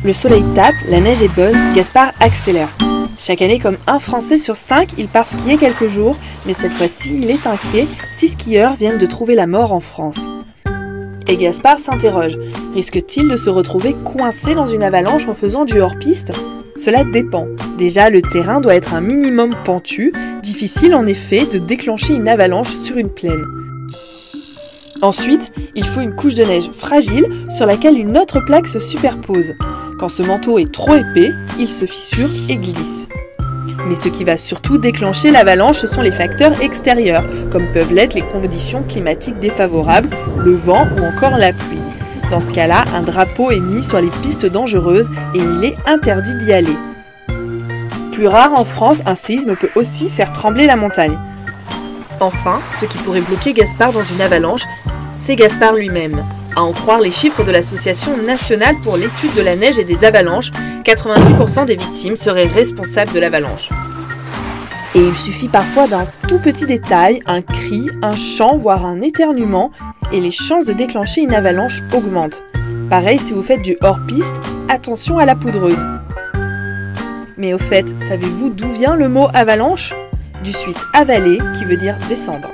Le soleil tape, la neige est bonne, Gaspard accélère. Chaque année, comme un Français sur 5, il part skier quelques jours, mais cette fois-ci, il est inquiet, 6 skieurs viennent de trouver la mort en France. Et Gaspard s'interroge, risque-t-il de se retrouver coincé dans une avalanche en faisant du hors-piste ? Cela dépend. Déjà, le terrain doit être un minimum pentu, difficile en effet de déclencher une avalanche sur une plaine. Ensuite, il faut une couche de neige fragile sur laquelle une autre plaque se superpose. Quand ce manteau est trop épais, il se fissure et glisse. Mais ce qui va surtout déclencher l'avalanche, ce sont les facteurs extérieurs, comme peuvent l'être les conditions climatiques défavorables, le vent ou encore la pluie. Dans ce cas-là, un drapeau est mis sur les pistes dangereuses et il est interdit d'y aller. Plus rare en France, un séisme peut aussi faire trembler la montagne. Enfin, ce qui pourrait bloquer Gaspard dans une avalanche, c'est Gaspard lui-même. À en croire les chiffres de l'Association nationale pour l'étude de la neige et des avalanches, 90% des victimes seraient responsables de l'avalanche. Et il suffit parfois d'un tout petit détail, un cri, un chant, voire un éternuement, et les chances de déclencher une avalanche augmentent. Pareil si vous faites du hors-piste, attention à la poudreuse. Mais au fait, savez-vous d'où vient le mot avalanche ? Du suisse avaler qui veut dire descendre.